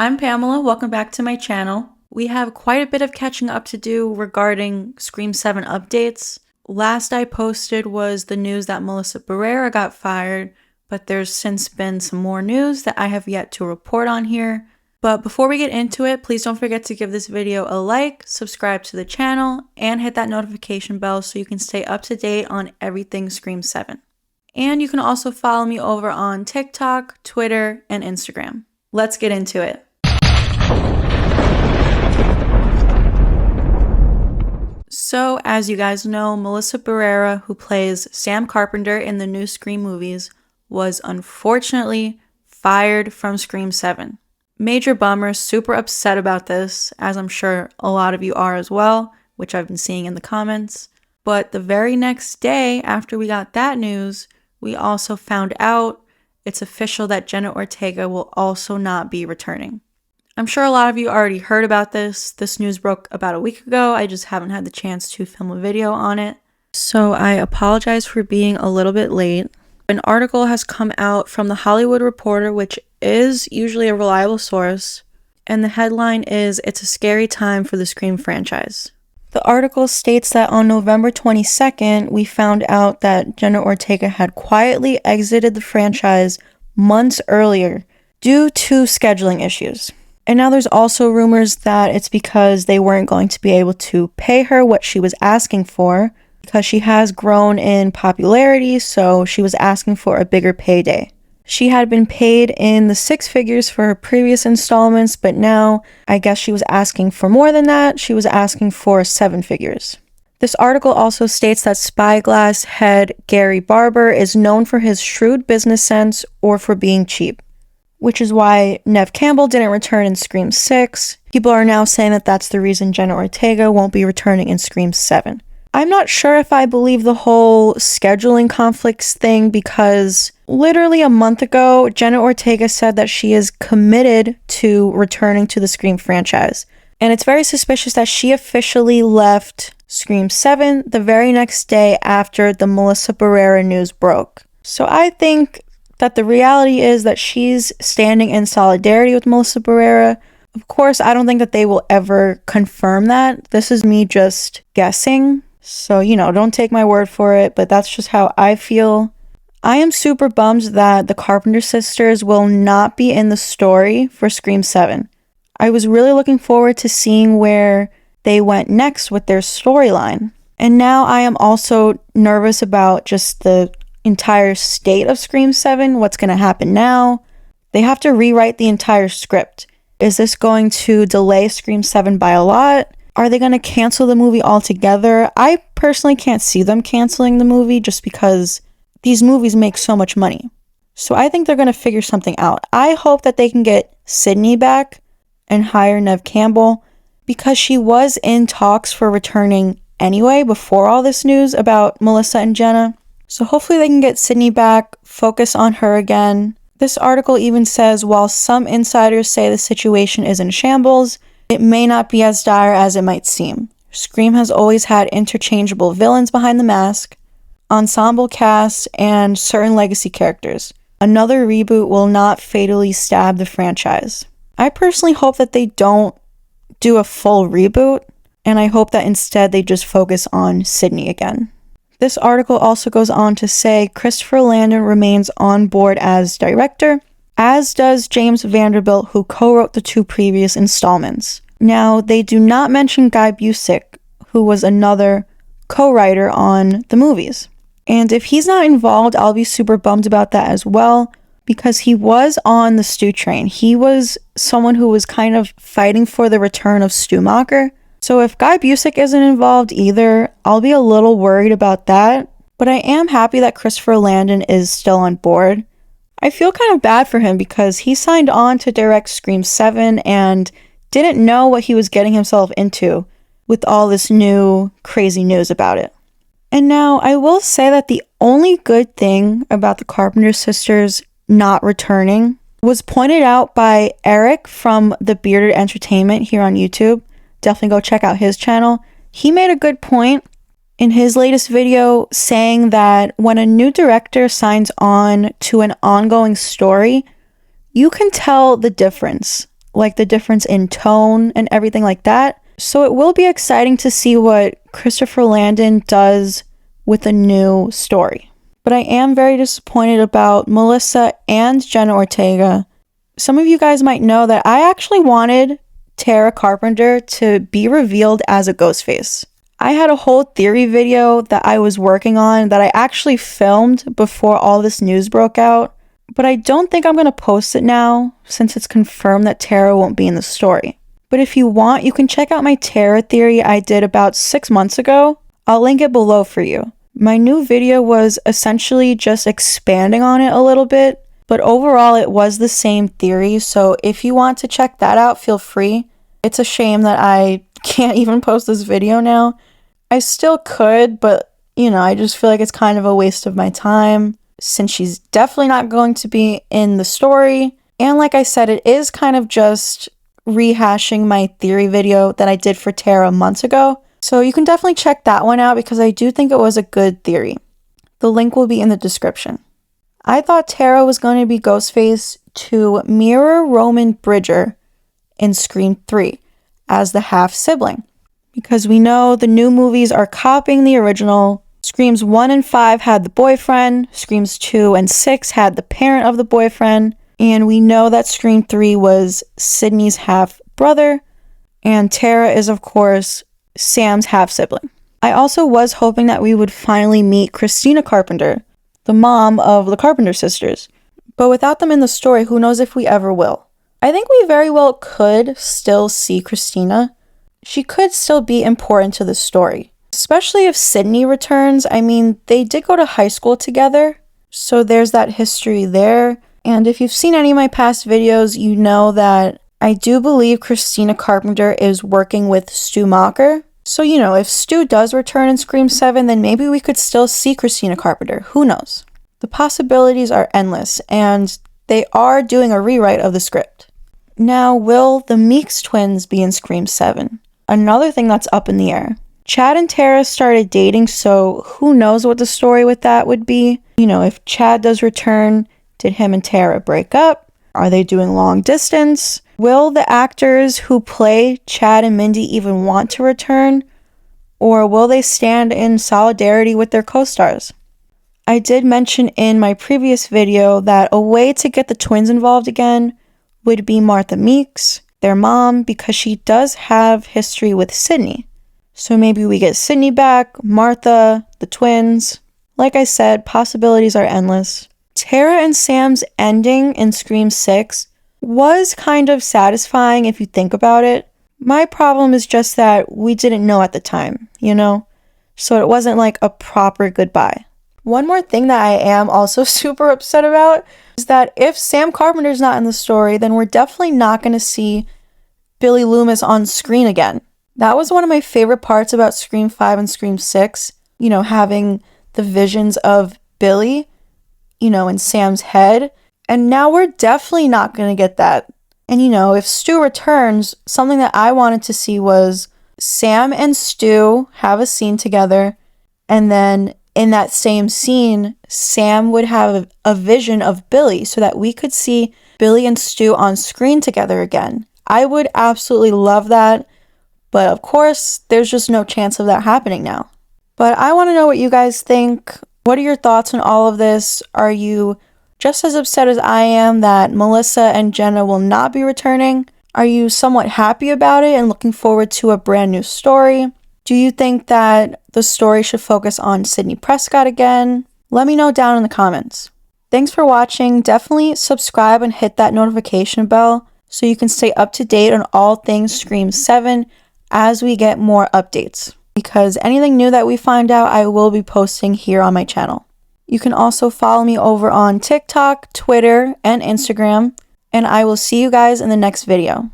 I'm Pamela, welcome back to my channel. We have quite a bit of catching up to do regarding Scream 7 updates. Last I posted was the news that Melissa Barrera got fired, but there's since been some more news that I have yet to report on here. But before we get into it, please don't forget to give this video a like, subscribe to the channel, and hit that notification bell so you can stay up to date on everything Scream 7. And you can also follow me over on TikTok, Twitter, and Instagram. Let's get into it. So, as you guys know, Melissa Barrera, who plays Sam Carpenter in the new Scream movies, was unfortunately fired from Scream 7. Major bummer, super upset about this, as I'm sure a lot of you are as well, which I've been seeing in the comments. But the very next day after we got that news, we also found out it's official that Jenna Ortega will also not be returning. I'm sure a lot of you already heard about this. This news broke about a week ago. I just haven't had the chance to film a video on it. So I apologize for being a little bit late. An article has come out from The Hollywood Reporter, which is usually a reliable source, and the headline is, "It's a scary time for the Scream franchise." The article states that on November 22nd, we found out that Jenna Ortega had quietly exited the franchise months earlier due to scheduling issues. And now there's also rumors that it's because they weren't going to be able to pay her what she was asking for, because she has grown in popularity, so she was asking for a bigger payday. She had been paid in the six figures for her previous installments, but now I guess she was asking for more than that. She was asking for seven figures. This article also states that Spyglass head Gary Barber is known for his shrewd business sense or for being cheap, which is why Neve Campbell didn't return in Scream 6. People are now saying that that's the reason Jenna Ortega won't be returning in Scream 7. I'm not sure if I believe the whole scheduling conflicts thing, because literally a month ago, Jenna Ortega said that she is committed to returning to the Scream franchise. And it's very suspicious that she officially left Scream 7 the very next day after the Melissa Barrera news broke. So I think that the reality is that she's standing in solidarity with Melissa Barrera. Of course, I don't think that they will ever confirm that. This is me just guessing. So, don't take my word for it, but that's just how I feel. I am super bummed that the Carpenter Sisters will not be in the story for Scream 7. I was really looking forward to seeing where they went next with their storyline. And now I am also nervous about just the entire state of Scream 7, what's going to happen now. They have to rewrite the entire script. Is this going to delay Scream 7 by a lot? Are they going to cancel the movie altogether? I personally can't see them canceling the movie just because these movies make so much money. So I think they're going to figure something out. I hope that they can get Sydney back and hire Neve Campbell, because she was in talks for returning anyway before all this news about Melissa and Jenna. So hopefully they can get Sydney back, focus on her again. This article even says, while some insiders say the situation is in shambles, it may not be as dire as it might seem. Scream has always had interchangeable villains behind the mask, ensemble casts, and certain legacy characters. Another reboot will not fatally stab the franchise. I personally hope that they don't do a full reboot, and I hope that instead they just focus on Sydney again. This article also goes on to say Christopher Landon remains on board as director, as does James Vanderbilt, who co-wrote the two previous installments. Now, they do not mention Guy Busick, who was another co-writer on the movies. And if he's not involved, I'll be super bummed about that as well, because he was on the Stu train. He was someone who was kind of fighting for the return of Stu Macher. So if Guy Busick isn't involved either, I'll be a little worried about that. But I am happy that Christopher Landon is still on board. I feel kind of bad for him because he signed on to direct Scream 7 and didn't know what he was getting himself into with all this new crazy news about it. And now I will say that the only good thing about the Carpenter Sisters not returning was pointed out by Eric from The Bearded Entertainment here on YouTube. Definitely go check out his channel. He made a good point in his latest video saying that when a new director signs on to an ongoing story, you can tell the difference. like the difference in tone and everything like that. So it will be exciting to see what Christopher Landon does with a new story. But I am very disappointed about Melissa and Jenna Ortega. Some of you guys might know that I actually wanted Tara Carpenter to be revealed as a Ghostface. I had a whole theory video that I was working on that I actually filmed before all this news broke out, but I don't think I'm going to post it now since it's confirmed that Tara won't be in the story. But if you want, you can check out my Tara theory I did about 6 months ago. I'll link it below for you. My new video was essentially just expanding on it a little bit, but overall it was the same theory, so if you want to check that out, feel free. It's a shame that I can't even post this video now. I still could, but I just feel like it's kind of a waste of my time since she's definitely not going to be in the story. And like I said, it is kind of just rehashing my theory video that I did for Tara months ago. So you can definitely check that one out because I do think it was a good theory. The link will be in the description. I thought Tara was going to be Ghostface to mirror Roman Bridger in Scream 3 as the half-sibling. Because we know the new movies are copying the original. Screams 1 and 5 had the boyfriend. Screams 2 and 6 had the parent of the boyfriend. And we know that Scream 3 was Sidney's half-brother. And Tara is, of course, Sam's half-sibling. I also was hoping that we would finally meet Christina Carpenter, the mom of the Carpenter Sisters. But without them in the story, who knows if we ever will. I think we very well could still see Christina. She could still be important to the story, especially if Sidney returns. I mean, they did go to high school together, so there's that history there. And if you've seen any of my past videos, you know that I do believe Christina Carpenter is working with Stu Macher. So, if Stu does return in Scream 7, then maybe we could still see Christina Carpenter. Who knows? The possibilities are endless, and they are doing a rewrite of the script. Now, will the Meeks twins be in Scream 7? Another thing that's up in the air. Chad and Tara started dating, so who knows what the story with that would be. If Chad does return, did him and Tara break up? Are they doing long distance? Will the actors who play Chad and Mindy even want to return? Or will they stand in solidarity with their co-stars? I did mention in my previous video that a way to get the twins involved again would be Martha Meeks, their mom, because she does have history with Sidney. So maybe we get Sidney back, Martha, the twins. Like I said, possibilities are endless. Tara and Sam's ending in Scream 6 was kind of satisfying if you think about it. My problem is just that we didn't know at the time, So it wasn't like a proper goodbye. One more thing that I am also super upset about is that if Sam Carpenter's not in the story, then we're definitely not going to see Billy Loomis on screen again. That was one of my favorite parts about Scream 5 and Scream 6, having the visions of Billy, in Sam's head. And now we're definitely not going to get that. And, if Stu returns, something that I wanted to see was Sam and Stu have a scene together, and then in that same scene, Sam would have a vision of Billy so that we could see Billy and Stu on screen together again. I would absolutely love that, but of course, there's just no chance of that happening now. But I want to know what you guys think. What are your thoughts on all of this? Are you just as upset as I am that Melissa and Jenna will not be returning? Are you somewhat happy about it and looking forward to a brand new story? Do you think that the story should focus on Sidney Prescott again? Let me know down in the comments. Thanks for watching. Definitely subscribe and hit that notification bell so you can stay up to date on all things Scream 7 as we get more updates. Because anything new that we find out, I will be posting here on my channel. You can also follow me over on TikTok, Twitter, and Instagram. And I will see you guys in the next video.